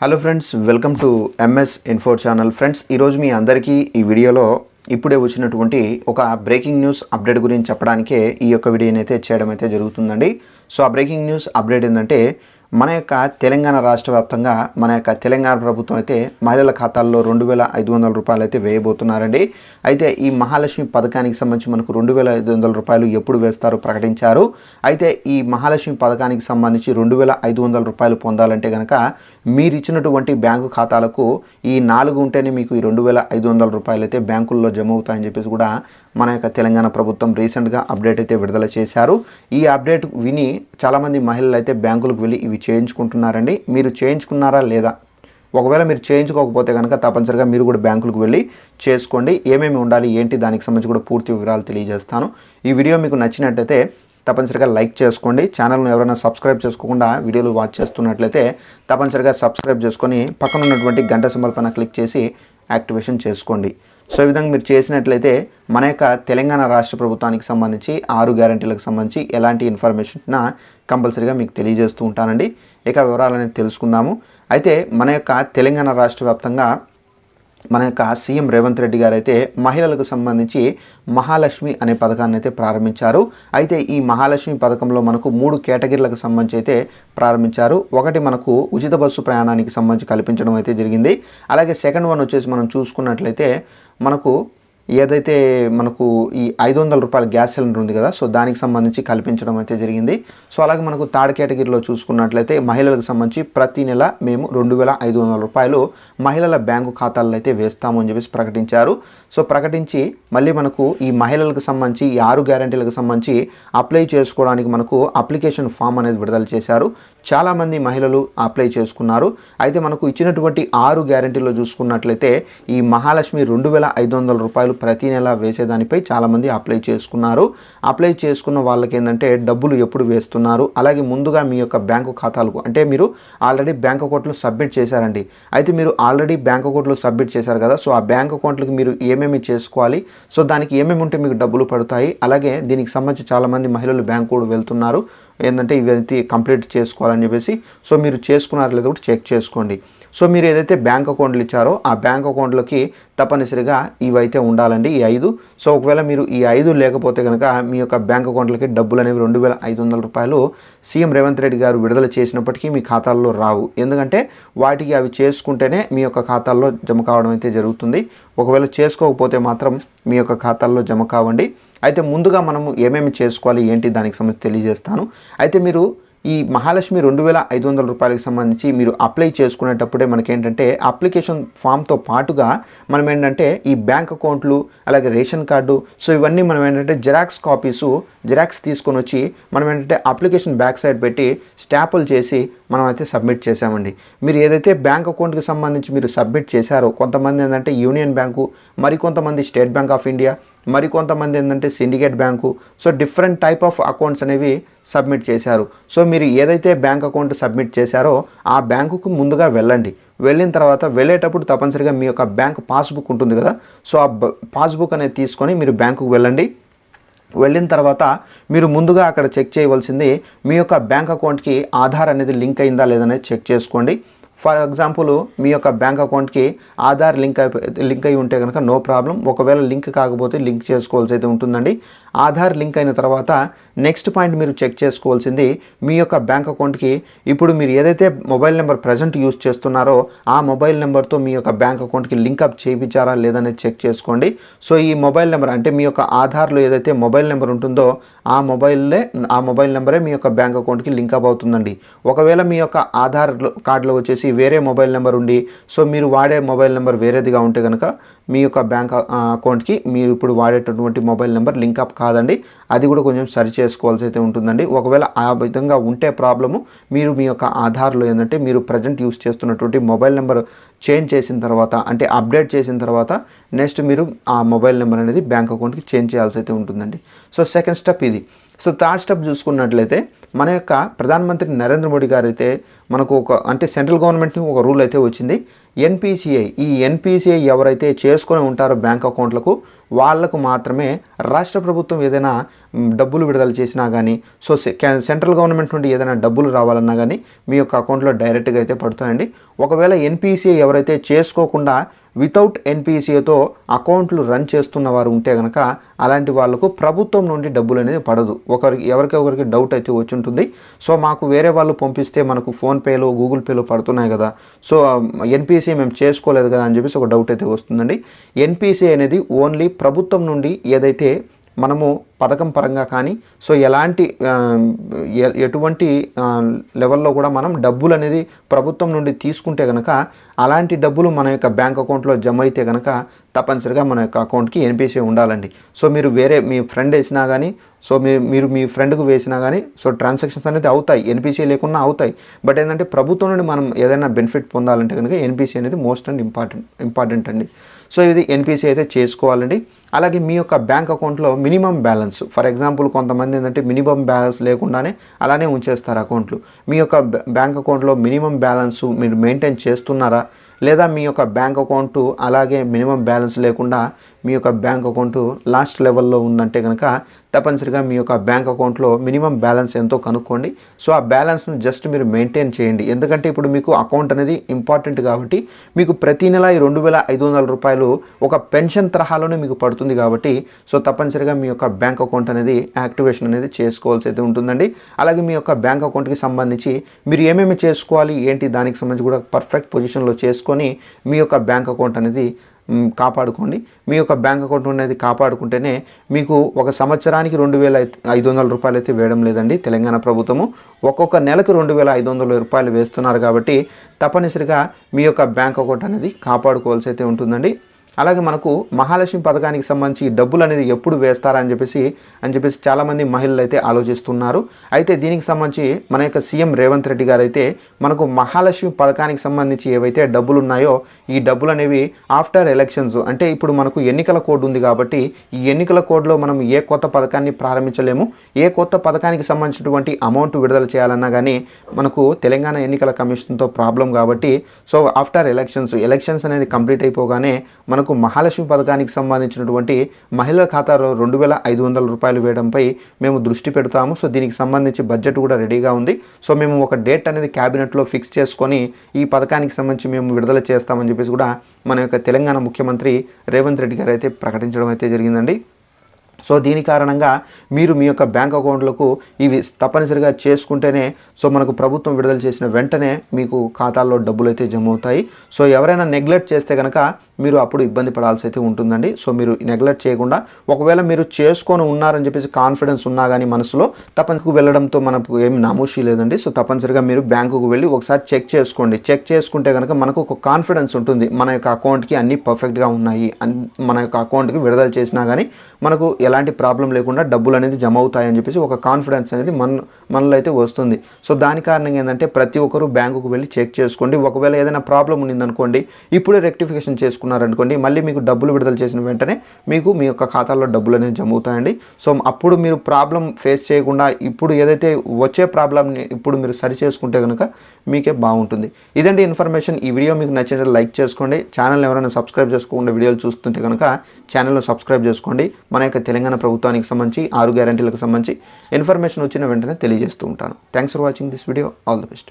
Hello friends, welcome to MS info channel. Friends, ఈరోజు మీ అందరికీ ఈ వీడియోలో ఇప్పుడే వచ్చినటువంటి ఒక బ్రేకింగ్ న్యూస్ అప్డేట్ గురించి చెప్పడానికే ఈ యొక్క వీడియోని అయితే చేయడం అయితే జరుగుతుందండి. సో ఆ బ్రేకింగ్ న్యూస్ అప్డేట్ ఏంటంటే మన యొక్క తెలంగాణ రాష్ట్ర వ్యాప్తంగా మన యొక్క తెలంగాణ ప్రభుత్వం అయితే మహిళల ఖాతాల్లో 2,500 రూపాయలు అయితే వేయబోతున్నారండి. అయితే ఈ మహాలక్ష్మి పథకానికి సంబంధించి మనకు 2,500 రూపాయలు ఎప్పుడు వేస్తారో ప్రకటించారు. అయితే ఈ మహాలక్ష్మి పథకానికి సంబంధించి 2,500 రూపాయలు పొందాలంటే కనుక మీరు ఇచ్చినటువంటి బ్యాంకు ఖాతాలకు ఈ 4 ఉంటేనే మీకు ఈ 2,500 రూపాయలు అయితే బ్యాంకుల్లో జమ అవుతాయని చెప్పేసి కూడా మన యొక్క తెలంగాణ ప్రభుత్వం రీసెంట్గా అప్డేట్ అయితే విడుదల చేశారు. ఈ అప్డేట్ విని చాలామంది మహిళలు అయితే బ్యాంకులకు వెళ్ళి ఇవి చేయించుకుంటున్నారండి. మీరు చేయించుకున్నారా లేదా? ఒకవేళ మీరు చేయించుకోకపోతే కనుక తప్పనిసరిగా మీరు కూడా బ్యాంకులకు వెళ్ళి చేసుకోండి. ఏమేమి ఉండాలి ఏంటి దానికి సంబంధించి కూడా పూర్తి వివరాలు తెలియజేస్తాను. ఈ వీడియో మీకు నచ్చినట్లయితే తప్పనిసరిగా లైక్ చేసుకోండి. ఛానల్ను ఎవరైనా సబ్స్క్రైబ్ చేసుకోకుండా వీడియోలు వాచ్ చేస్తున్నట్లయితే తప్పనిసరిగా సబ్స్క్రైబ్ చేసుకొని పక్కన ఉన్నటువంటి గంట సింబల్ పైన క్లిక్ చేసి యాక్టివేషన్ చేసుకోండి. సో ఈ విధంగా మీరు చేసినట్లయితే మన యొక్క తెలంగాణ రాష్ట్ర ప్రభుత్వానికి సంబంధించి 6 గ్యారంటీలకు సంబంధించి ఎలాంటి ఇన్ఫర్మేషన్ కంపల్సరీగా మీకు తెలియజేస్తూ ఉంటానండి. ఇక వివరాలనేది తెలుసుకుందాము. అయితే మన యొక్క తెలంగాణ రాష్ట్ర వ్యాప్తంగా మన యొక్క సీఎం రేవంత్ రెడ్డి గారు అయితే మహిళలకు సంబంధించి మహాలక్ష్మి అనే పథకాన్ని అయితే ప్రారంభించారు. అయితే ఈ మహాలక్ష్మి పథకంలో మనకు 3 కేటగిరీలకు సంబంధించి అయితే ప్రారంభించారు. ఒకటి మనకు ఉచిత బస్సు ప్రయాణానికి సంబంధించి కల్పించడం అయితే జరిగింది. అలాగే సెకండ్ వన్ వచ్చేసి మనం చూసుకున్నట్లయితే మనకు ఏదైతే మనకు ఈ 500 రూపాయల గ్యాస్ సిలిండర్ ఉంది కదా, సో దానికి సంబంధించి కల్పించడం అయితే జరిగింది. సో అలాగే మనకు థర్డ్ కేటగిరీలో చూసుకున్నట్లయితే మహిళలకు సంబంధించి ప్రతి నెల మేము 2,500 రూపాయలు మహిళల బ్యాంకు ఖాతాల్లో అయితే వేస్తాము అని చెప్పేసి ప్రకటించారు. సో ప్రకటించి మళ్ళీ మనకు ఈ మహిళలకు సంబంధించి ఈ 6 గ్యారంటీలకు సంబంధించి అప్లై చేసుకోవడానికి మనకు అప్లికేషన్ ఫామ్ అనేది విడుదల చేశారు. చాలామంది మహిళలు అప్లై చేసుకున్నారు. అయితే మనకు ఇచ్చినటువంటి 6 గ్యారంటీలో చూసుకున్నట్లయితే ఈ మహాలక్ష్మి 2,500 రూపాయలు ప్రతి నెల వేసేదానిపై చాలామంది అప్లై చేసుకున్నారు. అప్లై చేసుకున్న వాళ్ళకి ఏంటంటే డబ్బులు ఎప్పుడు వేస్తున్నారు, అలాగే ముందుగా మీ యొక్క బ్యాంకు ఖాతాలకు అంటే మీరు ఆల్రెడీ బ్యాంక్ అకౌంట్లు సబ్మిట్ చేశారండి. అయితే మీరు ఆల్రెడీ బ్యాంక్ అకౌంట్లు సబ్మిట్ చేశారు కదా, సో ఆ బ్యాంక్ అకౌంట్లకు మీరు ఏమేమి చేసుకోవాలి, సో దానికి ఏమేమి ఉంటే మీకు డబ్బులు పడతాయి, అలాగే దీనికి సంబంధించి చాలామంది మహిళలు బ్యాంకు కూడా వెళ్తున్నారు ఏంటంటే ఇవన్నీ కంప్లీట్ చేసుకోవాలని చెప్పేసి. సో మీరు చేసుకున్నారో లేదో కూడా చెక్ చేసుకోండి. సో మీరు ఏదైతే బ్యాంక్ అకౌంట్లు ఇచ్చారో ఆ బ్యాంక్ అకౌంట్లోకి తప్పనిసరిగా ఇవైతే ఉండాలండి, ఈ 5. సో ఒకవేళ మీరు ఈ 5 లేకపోతే కనుక మీ యొక్క బ్యాంక్ అకౌంట్లకి డబ్బులు అనేవి 2,500 రూపాయలు సీఎం రేవంత్ రెడ్డి గారు విడుదల చేసినప్పటికీ మీ ఖాతాల్లో రావు. ఎందుకంటే వాటికి అవి చేసుకుంటేనే మీ యొక్క ఖాతాల్లో జమ కావడం అయితే జరుగుతుంది. ఒకవేళ చేసుకోకపోతే మాత్రం మీ యొక్క ఖాతాల్లో జమ కావండి. అయితే ముందుగా మనము ఏమేమి చేసుకోవాలి ఏంటి దానికి సంబంధించి తెలియజేస్తాను. అయితే మీరు ఈ మహాలక్ష్మి 2,500 రూపాయలకు సంబంధించి మీరు అప్లై చేసుకునేటప్పుడే మనకేంటంటే అప్లికేషన్ ఫామ్తో పాటుగా మనం ఏంటంటే ఈ బ్యాంక్ అకౌంట్లు అలాగే రేషన్ కార్డు, సో ఇవన్నీ మనం ఏంటంటే జిరాక్స్ తీసుకొని వచ్చి మనం ఏంటంటే అప్లికేషన్ బ్యాక్ సైడ్ పెట్టి స్టాంపులు చేసి మనం అయితే సబ్మిట్ చేసామండి. మీరు ఏదైతే బ్యాంక్ అకౌంట్కి సంబంధించి మీరు సబ్మిట్ చేశారో కొంతమంది ఏంటంటే యూనియన్ బ్యాంకు, మరికొంతమంది స్టేట్ బ్యాంక్ ఆఫ్ ఇండియా, మరికొంతమంది ఏంటంటే syndicate bank, so different type of accounts అనేవి సబ్మిట్ చేశారు. సో మీరు ఏదైతే బ్యాంక్ అకౌంట్ సబ్మిట్ చేశారో ఆ బ్యాంకుకు ముందుగా వెళ్ళండి. వెళ్ళిన తర్వాత వెళ్ళేటప్పుడు తప్పనిసరిగా మీ యొక్క బ్యాంక్ పాస్బుక్ ఉంటుంది కదా, సో ఆ పాస్బుక్ అనేది తీసుకొని మీరు బ్యాంకుకు వెళ్ళండి. వెళ్ళిన తర్వాత మీరు ముందుగా అక్కడ చెక్ చేయవలసింది మీ యొక్క బ్యాంక్ అకౌంట్కి ఆధార్ అనేది లింక్ అయిందా లేదనేది చెక్ చేసుకోండి. ఫర్ ఎగ్జాంపుల్ మీ యొక్క బ్యాంక్ అకౌంట్కి ఆధార్ లింక్ అయి ఉంటే కనుక నో ప్రాబ్లం. ఒకవేళ లింక్ కాకపోతే లింక్ చేసుకోవాల్సి అయితే ఉంటుందండి. ఆధార్ లింక్ అయిన తర్వాత నెక్స్ట్ పాయింట్ మీరు చెక్ చేసుకోవాల్సింది మీ యొక్క బ్యాంక్ అకౌంట్కి ఇప్పుడు మీరు ఏదైతే మొబైల్ నెంబర్ ప్రజెంట్ యూజ్ చేస్తున్నారో ఆ మొబైల్ నెంబర్తో మీ యొక్క బ్యాంక్ అకౌంట్కి లింకప్ చేయించారా లేదనేది చెక్ చేసుకోండి. సో ఈ మొబైల్ నెంబర్ అంటే మీ యొక్క ఆధార్లో ఏదైతే మొబైల్ నెంబర్ ఉంటుందో ఆ మొబైల్ నెంబరే మీ యొక్క బ్యాంక్ అకౌంట్కి లింకప్ అవుతుందండి. ఒకవేళ మీ యొక్క ఆధార్ కార్డులో వచ్చేసి వేరే మొబైల్ నెంబర్ ఉండి సో మీరు వాడే మొబైల్ నెంబర్ వేరేదిగా ఉంటే కనుక మీ యొక్క బ్యాంక్ అకౌంట్కి మీరు ఇప్పుడు వాడేటటువంటి మొబైల్ నెంబర్ లింకప్ కాదండి. అది కూడా కొంచెం సరి చేసుకోవాల్సి అయితే ఉంటుందండి. ఒకవేళ ఆ విధంగా ఉంటే ప్రాబ్లము మీరు మీ యొక్క ఆధార్లో ఏంటంటే మీరు ప్రజెంట్ యూస్ చేస్తున్నటువంటి మొబైల్ నెంబర్ చేంజ్ చేసిన తర్వాత అంటే అప్డేట్ చేసిన తర్వాత నెక్స్ట్ మీరు ఆ మొబైల్ నెంబర్ అనేది బ్యాంక్ అకౌంట్కి చేంజ్ చేయాల్సి అయితే ఉంటుందండి. సో సెకండ్ స్టెప్ ఇది. సో థర్డ్ స్టెప్ చూసుకున్నట్లయితే మన యొక్క ప్రధానమంత్రి నరేంద్ర మోడీ గారు అయితే మనకు అంటే సెంట్రల్ గవర్నమెంట్ని ఒక రూల్ అయితే వచ్చింది, ఎన్పిసిఐ. ఈ ఎన్పిసిఐ ఎవరైతే చేసుకొని ఉంటారో బ్యాంక్ అకౌంట్లకు వాళ్లకు మాత్రమే రాష్ట్ర ప్రభుత్వం ఏదైనా డబ్బులు విడుదల చేసినా కానీ, సో సెంట్రల్ గవర్నమెంట్ నుండి ఏదైనా డబ్బులు రావాలన్నా కానీ మీ యొక్క అకౌంట్లో డైరెక్ట్గా అయితే పడుతాయండి. ఒకవేళ ఎన్పిసిఐ ఎవరైతే చేసుకోకుండా వితౌట్ ఎన్పిసిఐతో అకౌంట్లు రన్ చేస్తున్న వారు ఉంటే కనుక అలాంటి వాళ్ళకు ప్రభుత్వం నుండి డబ్బులు అనేది పడదు. ఎవరికొకరికి డౌట్ అయితే వచ్చి ఉంటుంది. సో మాకు వేరే వాళ్ళు పంపిస్తే మనకు ఫోన్పేలో గూగుల్ పేలో పడుతున్నాయి కదా, సో ఎన్పిసిఐ మేము చేసుకోలేదు కదా అని చెప్పేసి ఒక డౌట్ అయితే వస్తుందండి. ఎన్పిసిఐ అనేది ఓన్లీ ప్రభుత్వం నుండి ఏదైతే మనము పథకం పరంగా కానీ, సో ఎటువంటి లెవెల్లో కూడా మనం డబ్బులు అనేది ప్రభుత్వం నుండి తీసుకుంటే కనుక అలాంటి డబ్బులు మన యొక్క బ్యాంక్ అకౌంట్లో జమ అయితే కనుక తప్పనిసరిగా మన యొక్క అకౌంట్కి ఎన్పిసిఐ ఉండాలండి. సో మీరు వేరే మీ ఫ్రెండ్ వేసినా కానీ, సో మీరు మీ ఫ్రెండ్కు వేసినా కానీ సో ట్రాన్సాక్షన్స్ అనేది అవుతాయి, ఎన్పిసిఐ లేకున్నా అవుతాయి. బట్ ఏంటంటే ప్రభుత్వం నుండి మనం ఏదైనా బెనిఫిట్ పొందాలంటే కనుక ఎన్పిసిఐ అనేది మోస్ట్ అండ్ ఇంపార్టెంట్ అండి. సో ఇది ఎన్పిసిఐ అయితే చేసుకోవాలండి. అలాగే మీ యొక్క బ్యాంక్ అకౌంట్లో మినిమం బ్యాలెన్స్, ఫర్ ఎగ్జాంపుల్ కొంతమంది ఏంటంటే మినిమం బ్యాలెన్స్ లేకుండానే అలానే ఉంచేస్తారు అకౌంట్లు. మీ యొక్క బ్యాంక్ అకౌంట్లో మినిమం బ్యాలెన్స్ మీరు మెయింటైన్ చేస్తున్నారా, లేదా మీ యొక్క బ్యాంక్ అకౌంటు అలాగే మినిమం బ్యాలెన్స్ లేకుండా మీ యొక్క బ్యాంక్ అకౌంటు లాస్ట్ లెవెల్లో ఉందంటే కనుక తప్పనిసరిగా మీ యొక్క బ్యాంక్ అకౌంట్లో మినిమం బ్యాలెన్స్ ఎంతో కనుక్కోండి. సో ఆ బ్యాలెన్స్ను జస్ట్ మీరు మెయింటైన్ చేయండి. ఎందుకంటే ఇప్పుడు మీకు అకౌంట్ అనేది ఇంపార్టెంట్ కాబట్టి మీకు ప్రతి నెల ఈ 2,500 రూపాయలు ఒక పెన్షన్ తరహాలోనే మీకు పడుతుంది కాబట్టి సో తప్పనిసరిగా మీ యొక్క బ్యాంక్ అకౌంట్ అనేది యాక్టివేషన్ అనేది చేసుకోవాల్సి అయితే ఉంటుందండి. అలాగే మీ యొక్క బ్యాంక్ అకౌంట్కి సంబంధించి మీరు ఏమేమి చేసుకోవాలి ఏంటి దానికి సంబంధించి కూడా పర్ఫెక్ట్ పొజిషన్లో చేసుకొని మీ యొక్క బ్యాంక్ అకౌంట్ అనేది కాపాడుకోండి. మీ యొక్క బ్యాంక్ అకౌంట్ అనేది కాపాడుకుంటేనే మీకు ఒక సంవత్సరానికి 2,500 రూపాయలు అయితే వేయడం లేదండి తెలంగాణ ప్రభుత్వము. ఒక్కొక్క నెలకు 2,500 రూపాయలు వేస్తున్నారు కాబట్టి తప్పనిసరిగా మీ యొక్క బ్యాంక్ అకౌంట్ అనేది కాపాడుకోవాల్సి అయితే ఉంటుందండి. అలాగే మనకు మహాలక్ష్మి పథకానికి సంబంధించి డబ్బులు అనేది ఎప్పుడు వేస్తారని చెప్పేసి చాలామంది మహిళలు అయితే ఆలోచిస్తున్నారు. అయితే దీనికి సంబంధించి మన యొక్క సీఎం రేవంత్ రెడ్డి గారు అయితే మనకు మహాలక్ష్మి పథకానికి సంబంధించి ఏవైతే డబ్బులు ఉన్నాయో ఈ డబ్బులు అనేవి ఆఫ్టర్ ఎలక్షన్స్, అంటే ఇప్పుడు మనకు ఎన్నికల కోడ్ ఉంది కాబట్టి ఈ ఎన్నికల కోడ్లో మనం ఏ కొత్త పథకాన్ని ప్రారంభించలేము. ఏ కొత్త పథకానికి సంబంధించినటువంటి అమౌంట్ విడుదల చేయాలన్నా కానీ మనకు తెలంగాణ ఎన్నికల కమిషన్తో ప్రాబ్లం కాబట్టి సో ఆఫ్టర్ ఎలక్షన్స్ అనేది కంప్లీట్ అయిపోగానే మనకు మహాలక్ష్మి పథకానికి సంబంధించినటువంటి మహిళల ఖాతాలో 2,500 రూపాయలు వేయడంపై మేము దృష్టి పెడతాము. సో దీనికి సంబంధించి బడ్జెట్ కూడా రెడీగా ఉంది. సో మేము ఒక డేట్ అనేది క్యాబినెట్లో ఫిక్స్ చేసుకొని ఈ పథకానికి సంబంధించి మేము విడుదల చేస్తామని చెప్పేసి కూడా మన యొక్క తెలంగాణ ముఖ్యమంత్రి రేవంత్ రెడ్డి గారు అయితే ప్రకటించడం అయితే జరిగిందండి. సో దీని కారణంగా మీరు మీ యొక్క బ్యాంక్ అకౌంట్లకు ఇవి తప్పనిసరిగా చేసుకుంటేనే సో మనకు ప్రభుత్వం విడుదల చేసిన వెంటనే మీకు ఖాతాల్లో డబ్బులు అయితే జమ అవుతాయి. సో ఎవరైనా నెగ్లెక్ట్ చేస్తే కనుక మీరు అప్పుడు ఇబ్బంది పడాల్సి అయితే ఉంటుందండి. సో మీరు నెగ్లెక్ట్ చేయకుండా ఒకవేళ మీరు చేసుకొని ఉన్నారని చెప్పేసి కాన్ఫిడెన్స్ ఉన్నా కానీ మనసులో తప్పనిసరిగా వెళ్ళడంతో మనకు ఏమి నామోషి లేదండి. సో తప్పనిసరిగా మీరు బ్యాంకుకు వెళ్ళి ఒకసారి చెక్ చేసుకోండి. చెక్ చేసుకుంటే కనుక మనకు ఒక కాన్ఫిడెన్స్ ఉంటుంది, మన యొక్క అకౌంట్కి అన్నీ పర్ఫెక్ట్గా ఉన్నాయి, మన యొక్క అకౌంట్కి విడుదల చేసినా కానీ మనకు ఎలాంటి ప్రాబ్లం లేకుండా డబ్బులు అనేది జమ అవుతాయని చెప్పేసి ఒక కాన్ఫిడెన్స్ అనేది మనలో అయితే వస్తుంది. సో దాని కారణంగా ఏంటంటే ప్రతి ఒక్కరు బ్యాంకుకు వెళ్ళి చెక్ చేసుకోండి. ఒకవేళ ఏదైనా ప్రాబ్లం ఉందనుకోండి, ఇప్పుడే రెక్టిఫికేషన్ చేసుకున్నారనుకోండి, మళ్ళీ మీకు డబ్బులు విడుదల చేసిన వెంటనే మీకు మీ యొక్క ఖాతాలో డబ్బులు అనేది జమ అవుతాయండి. సో అప్పుడు మీరు ప్రాబ్లం ఫేస్ చేయకుండా ఇప్పుడు ఏదైతే వచ్చే ప్రాబ్లమ్ని ఇప్పుడు మీరు సరి చేసుకుంటే కనుక మీకే బాగుంటుంది. ఇదండి ఇన్ఫర్మేషన్. ఈ వీడియో మీకు నచ్చినట్లయితే లైక్ చేసుకోండి. ఛానల్ ఎవరైనా సబ్స్క్రైబ్ చేసుకోకుండా వీడియోలు చూస్తుంటే కనుక ఛానల్ను సబ్స్క్రైబ్ చేసుకోండి. మన యొక్క తెలంగాణ ప్రభుత్వానికి సంబంధించి 6 గ్యారెంటీలకు సంబంధించి ఇన్ఫర్మేషన్ వచ్చిన వెంటనే తెలియజేస్తూ ఉంటాను. Thanks for watching this video. All the best.